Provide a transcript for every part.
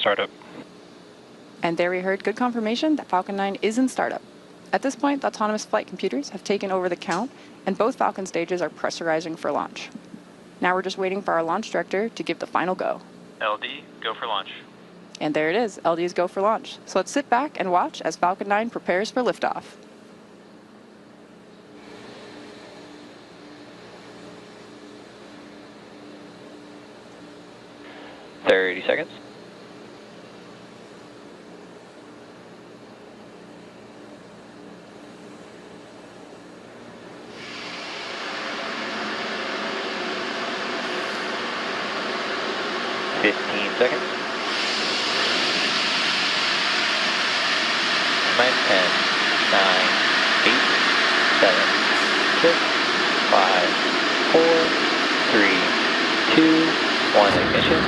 startup. And there we heard good confirmation that Falcon 9 is in startup. At this point, the autonomous flight computers have taken over the count, and both Falcon stages are pressurizing for launch. Now we're just waiting for our launch director to give the final go. LD, go for launch. And there it is, LD's go for launch. So let's sit back and watch as Falcon 9 prepares for liftoff. "30 seconds. Seconds. Minus 10, 9, 8, 7, 6, 5, 4, 3, 2, 1, ignition.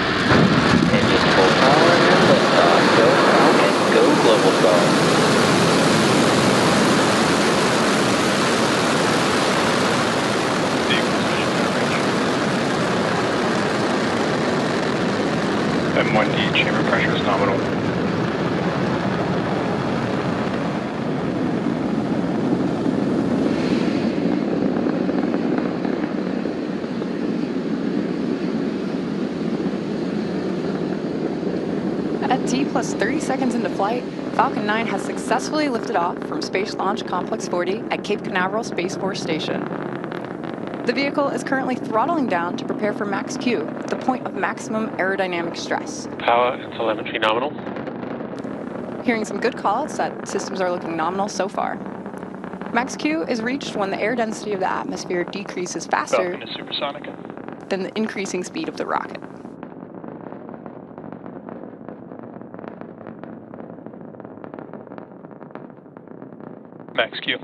Engine full power and liftoff. Go Falcon, go global star. M1D chamber pressure is nominal. At T plus 30 seconds into flight, Falcon 9 has successfully lifted off from Space Launch Complex 40 at Cape Canaveral Space Force Station. The vehicle is currently throttling down to prepare for max Q, the point of maximum aerodynamic stress. Power and telemetry nominal. Hearing some good calls that systems are looking nominal so far. Max Q is reached when the air density of the atmosphere decreases faster Falcon is supersonic. than the increasing speed of the rocket. Max Q.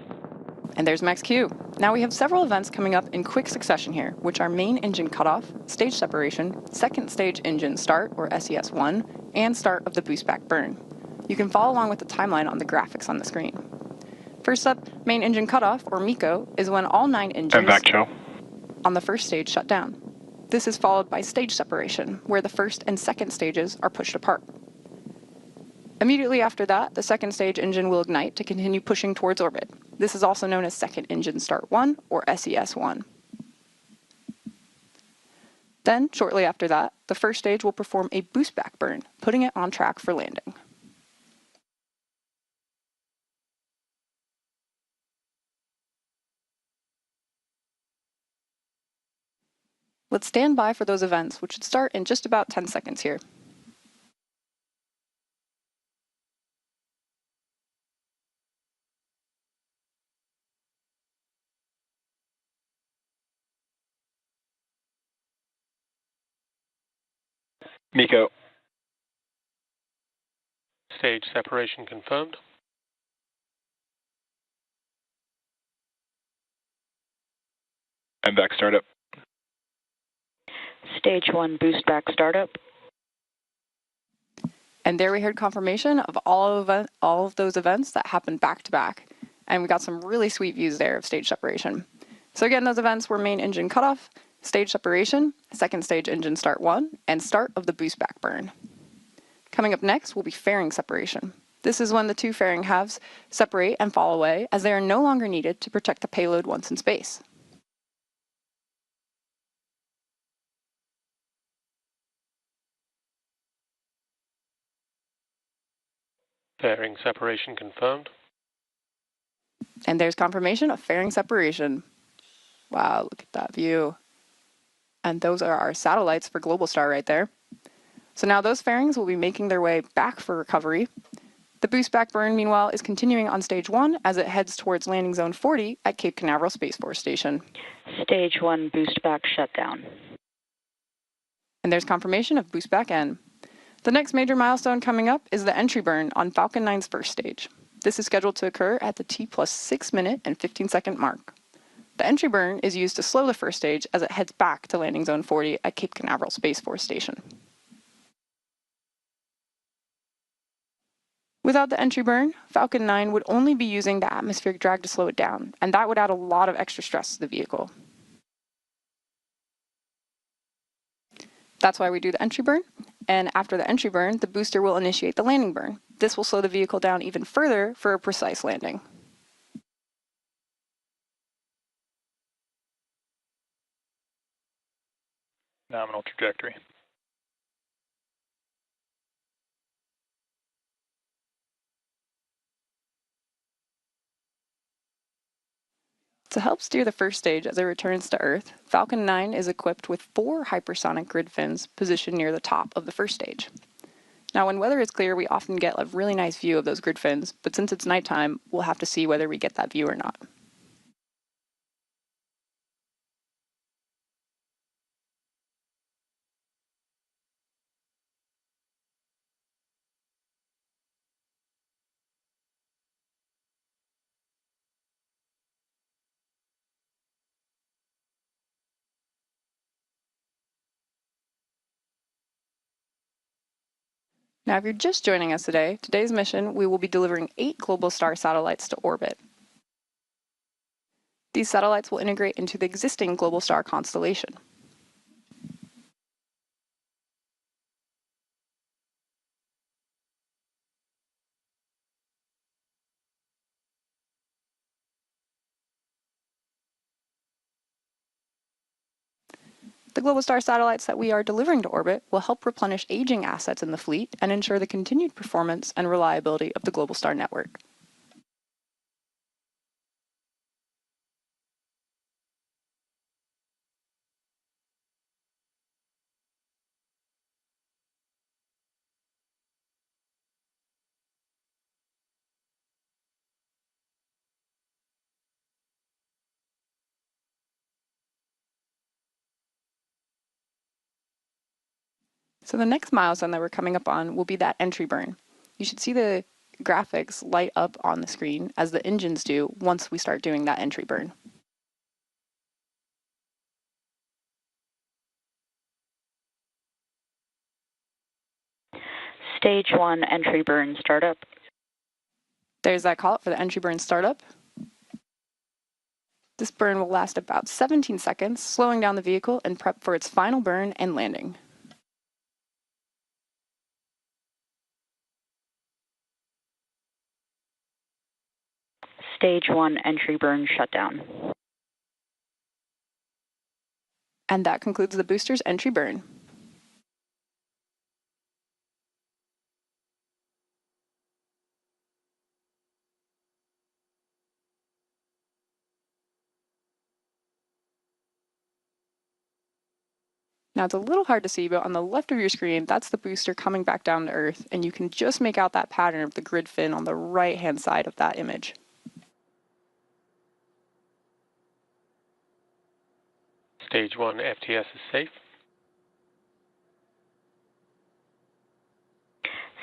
And there's max Q. Now we have several events coming up in quick succession here, which are main engine cutoff, stage separation, second stage engine start, or SES1, and start of the boost back burn. You can follow along with the timeline on the graphics on the screen. First up, main engine cutoff, or MECO, is when all 9 engines on the first stage shut down. This is followed by stage separation, where the first and second stages are pushed apart. Immediately after that, the second stage engine will ignite to continue pushing towards orbit. This is also known as second engine start 1, or SES1. Then, shortly after that, the first stage will perform a boost back burn, putting it on track for landing. Let's stand by for those events, which should start in just about 10 seconds here. MECO. Stage separation confirmed. MVAC startup. Stage 1 boost back startup. And there we heard confirmation of all of those events that happened back to back. And we got some really sweet views there of stage separation. So again, those events were main engine cutoff, stage separation, second stage engine start 1, and start of the boost back burn. Coming up next will be fairing separation. This is when the 2 fairing halves separate and fall away as they are no longer needed to protect the payload once in space. Fairing separation confirmed. And there's confirmation of fairing separation. Wow, look at that view. And those are our satellites for Globalstar right there. So now those fairings will be making their way back for recovery. The boost back burn, meanwhile, is continuing on stage 1 as it heads towards landing zone 40 at Cape Canaveral Space Force Station. Stage 1 boost back shutdown. And there's confirmation of boost back N. The next major milestone coming up is the entry burn on Falcon 9's first stage. This is scheduled to occur at the T plus 6 minute and 15 second mark. The entry burn is used to slow the first stage as it heads back to landing zone 40 at Cape Canaveral Space Force Station. Without the entry burn, Falcon 9 would only be using the atmospheric drag to slow it down, and that would add a lot of extra stress to the vehicle. That's why we do the entry burn, And after the entry burn, the booster will initiate the landing burn. This will slow the vehicle down even further for a precise landing. Nominal trajectory. To help steer the first stage as it returns to Earth, Falcon 9 is equipped with 4 hypersonic grid fins positioned near the top of the first stage. Now, when weather is clear, we often get a really nice view of those grid fins, but since it's nighttime, we'll have to see whether we get that view or not. Now, if you're just joining us today, today's mission, we will be delivering 8 Globalstar satellites to orbit. These satellites will integrate into the existing Globalstar constellation. The Globalstar satellites that we are delivering to orbit will help replenish aging assets in the fleet and ensure the continued performance and reliability of the Globalstar network. So the next milestone that we're coming up on will be that entry burn. You should see the graphics light up on the screen as the engines do once we start doing that entry burn. Stage 1 entry burn startup. There's that call for the entry burn startup. This burn will last about 17 seconds, slowing down the vehicle and prep for its final burn and landing. Stage 1 entry burn shutdown. And that concludes the booster's entry burn. Now it's a little hard to see, but on the left of your screen, that's the booster coming back down to Earth, and you can just make out that pattern of the grid fin on the right-hand side of that image. Stage 1 FTS is safe.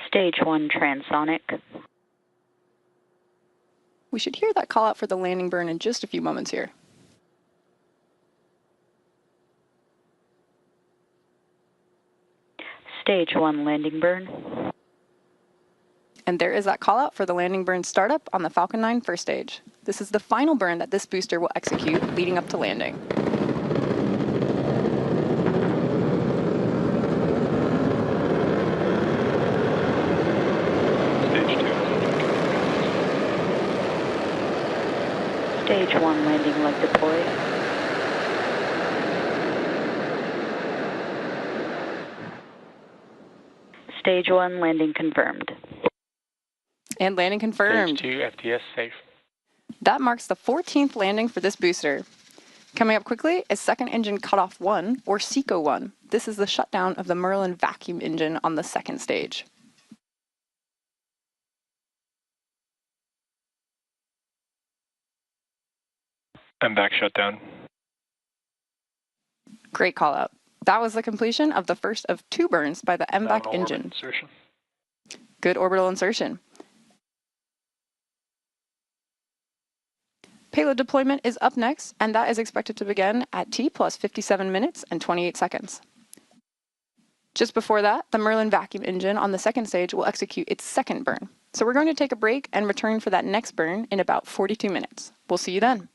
Stage 1 transonic. We should hear that call out for the landing burn in just a few moments here. Stage 1 landing burn. And there is that call out for the landing burn startup on the Falcon 9 first stage. This is the final burn that this booster will execute leading up to landing. Stage 2. Stage 1 landing leg deployed. Stage 1 landing confirmed. And landing confirmed. Stage 2 FTS safe. That marks the 14th landing for this booster. Coming up quickly is second engine cutoff 1, or SECO 1. This is the shutdown of the Merlin vacuum engine on the second stage. MVAC shutdown. Great call out. That was the completion of the first of 2 burns by the MVAC Nominal engine. orbit insertion. Good orbital insertion. Payload deployment is up next, and that is expected to begin at T plus 57 minutes and 28 seconds. Just before that, the Merlin vacuum engine on the second stage will execute its second burn. So we're going to take a break and return for that next burn in about 42 minutes. We'll see you then.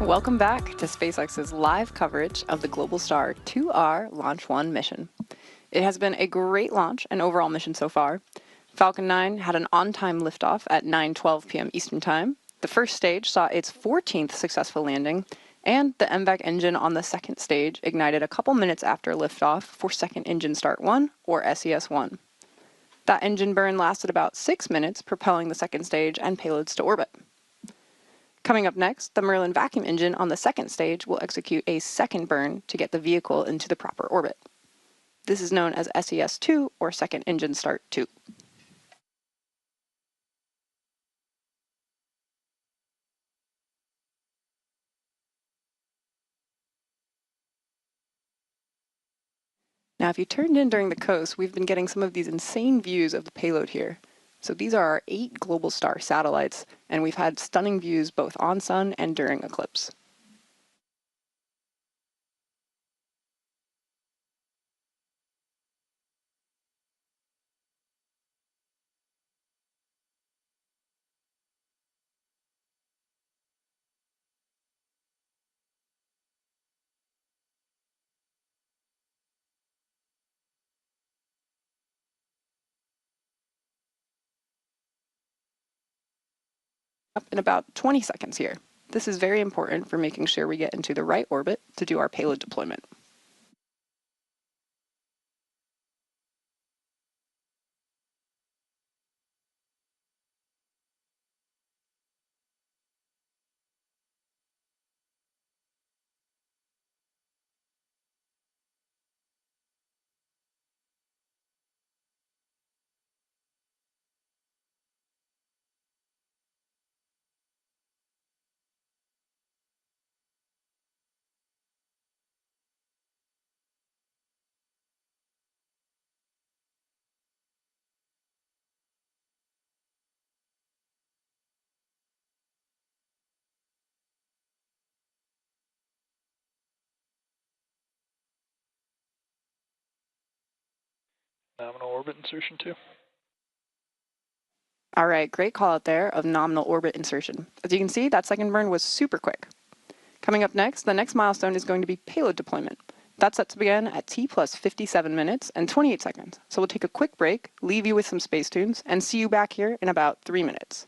Welcome back to SpaceX's live coverage of the Globalstar 2R Launch 1 mission. It has been a great launch and overall mission so far. Falcon 9 had an on-time liftoff at 9:12 p.m. Eastern Time. The first stage saw its 14th successful landing, and the MVAC engine on the second stage ignited a couple minutes after liftoff for Second Engine Start 1, or SES-1. That engine burn lasted about 6 minutes, propelling the second stage and payloads to orbit. Coming up next, the Merlin vacuum engine on the second stage will execute a second burn to get the vehicle into the proper orbit. This is known as SES-2, or Second Engine Start 2. Now, if you turned in during the coast, we've been getting some of these insane views of the payload here. So these are our 8 Globalstar satellites, and we've had stunning views both on sun and during eclipse. Up in about 20 seconds here. This is very important for making sure we get into the right orbit to do our payload deployment. Nominal orbit insertion 2. All right, great call out there of nominal orbit insertion. As you can see, that second burn was super quick. Coming up next, the next milestone is going to be payload deployment. That's set to begin at T plus 57 minutes and 28 seconds. So we'll take a quick break, leave you with some space tunes, and see you back here in about 3 minutes.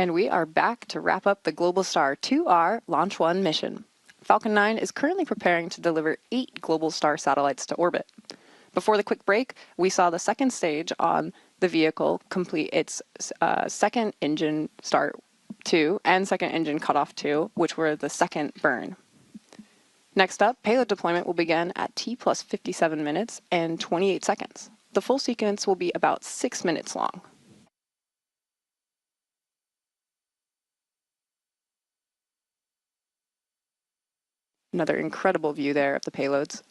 And we are back to wrap up the Globalstar 2R Launch 1 mission. Falcon 9 is currently preparing to deliver 8 Globalstar satellites to orbit. Before the quick break, we saw the second stage on the vehicle complete its second engine start 2 and second engine cutoff 2, which were the second burn. Next up, payload deployment will begin at T plus 57 minutes and 28 seconds. The full sequence will be about 6 minutes long. Another incredible view there of the payloads.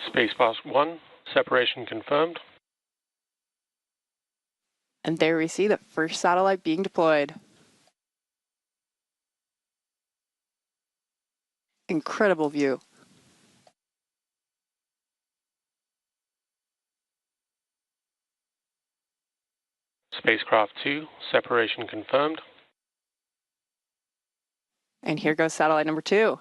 Spacecraft 1, separation confirmed. And there we see the first satellite being deployed. Incredible view. Spacecraft 2, separation confirmed. And here goes satellite number 2.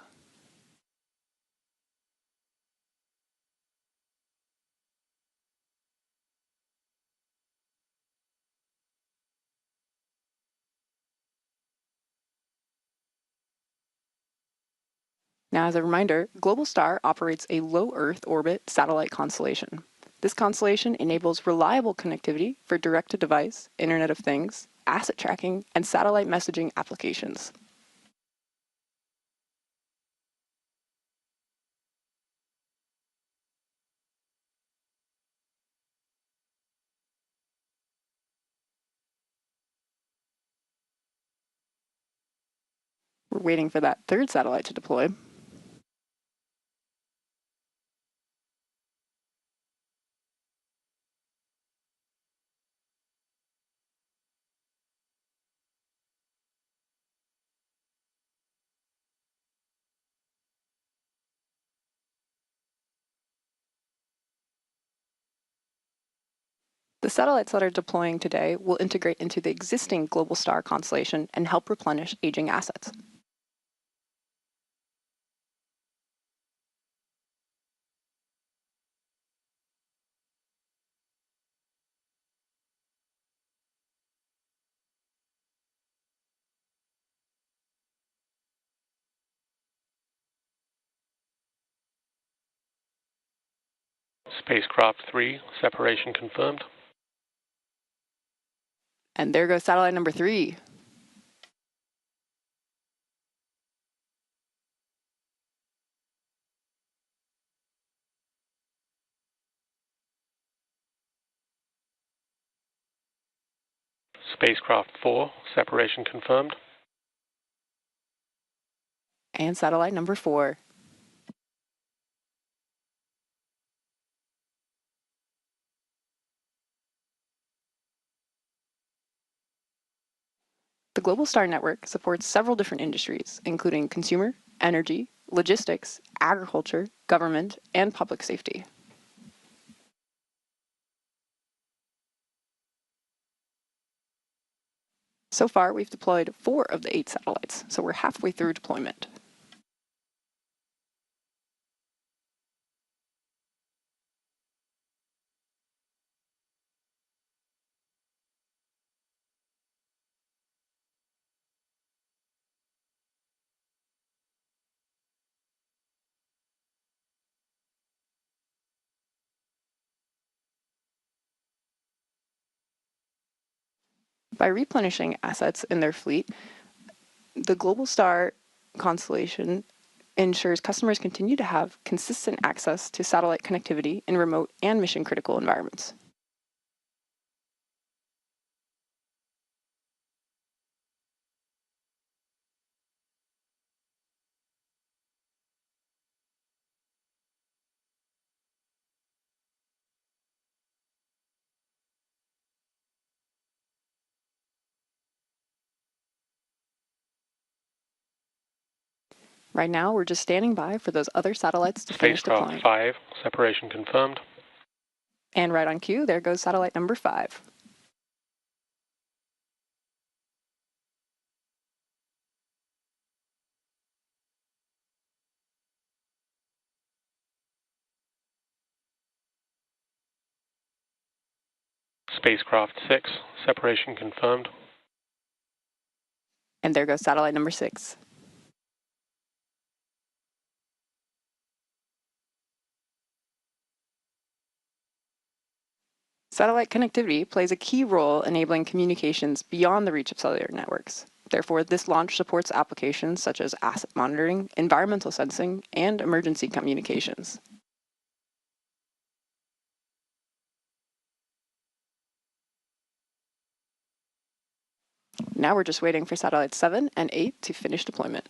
Now, as a reminder, Globalstar operates a low Earth orbit satellite constellation. This constellation enables reliable connectivity for direct-to-device, Internet of Things, asset tracking, and satellite messaging applications. We're waiting for that third satellite to deploy. The satellites that are deploying today will integrate into the existing Globalstar constellation and help replenish aging assets. Spacecraft 3, separation confirmed. And there goes satellite number 3. Spacecraft 4, separation confirmed. And satellite number 4. The Globalstar network supports several different industries, including consumer, energy, logistics, agriculture, government, and public safety. So far, we've deployed 4 of the 8 satellites, so we're halfway through deployment. By replenishing assets in their fleet, the Globalstar constellation ensures customers continue to have consistent access to satellite connectivity in remote and mission-critical environments. Right now, we're just standing by for those other satellites to finish deploying. Spacecraft 5, separation confirmed. And right on cue, there goes satellite number 5. Spacecraft 6, separation confirmed. And there goes satellite number 6. Satellite connectivity plays a key role enabling communications beyond the reach of cellular networks. Therefore, this launch supports applications such as asset monitoring, environmental sensing, and emergency communications. Now we're just waiting for satellites 7 and 8 to finish deployment.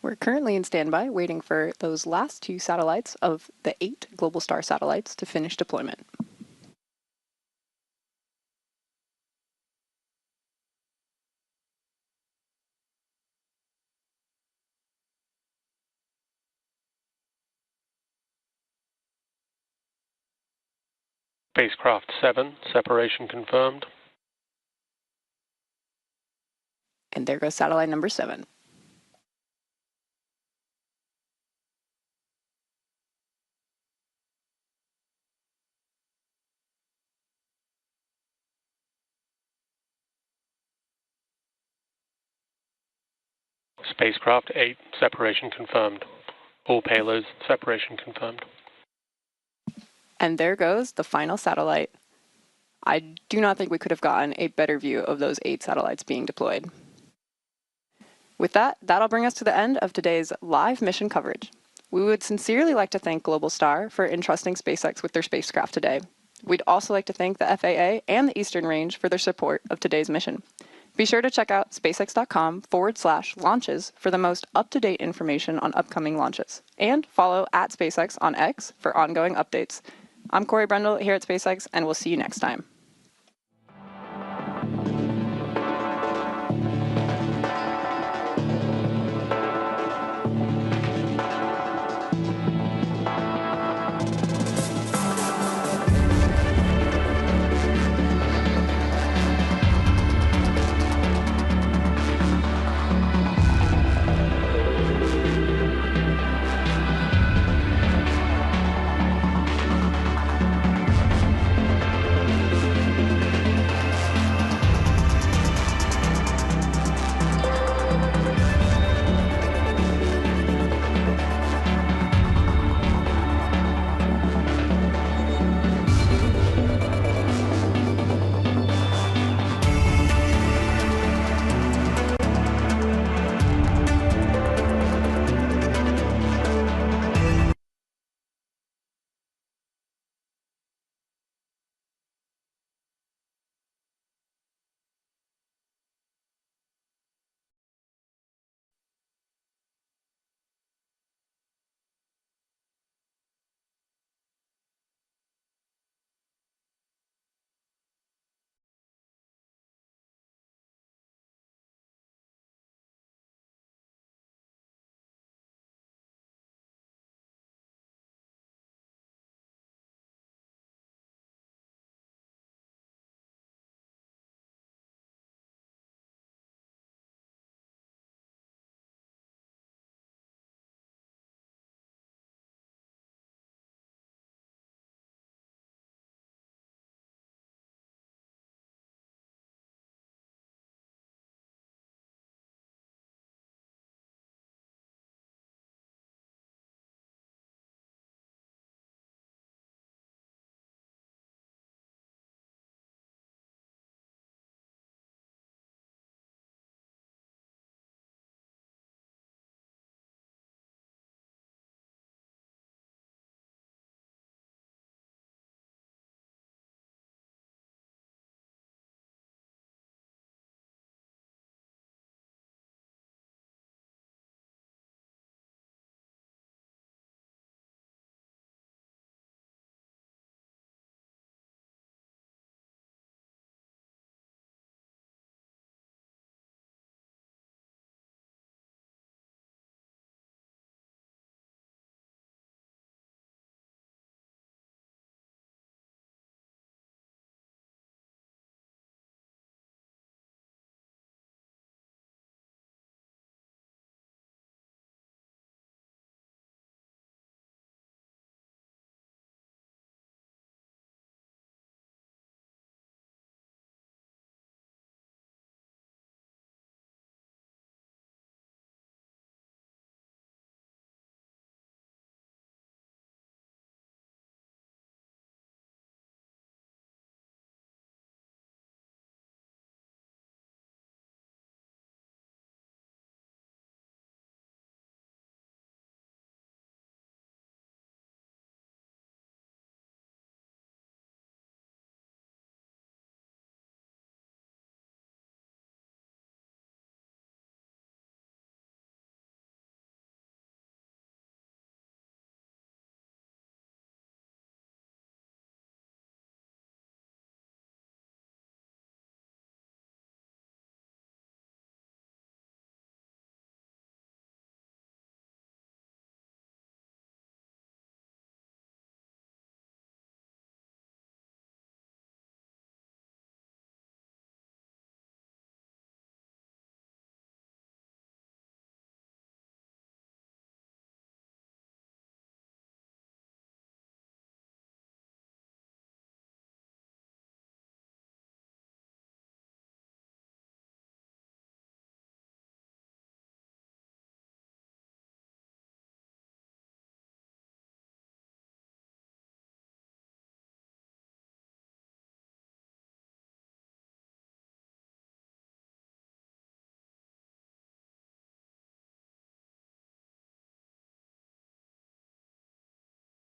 We're currently in standby, waiting for those last 2 satellites of the 8 Globalstar satellites to finish deployment. Spacecraft 7, separation confirmed. And there goes satellite number 7. Spacecraft 8, separation confirmed. All payloads, separation confirmed. And there goes the final satellite. I do not think we could have gotten a better view of those 8 satellites being deployed. With that, that'll bring us to the end of today's live mission coverage. We would sincerely like to thank Globalstar for entrusting SpaceX with their spacecraft today. We'd also like to thank the FAA and the Eastern Range for their support of today's mission. Be sure to check out spacex.com/launches for the most up-to-date information on upcoming launches. And follow @SpaceX on X for ongoing updates. I'm Corey Brendel here at SpaceX, and we'll see you next time.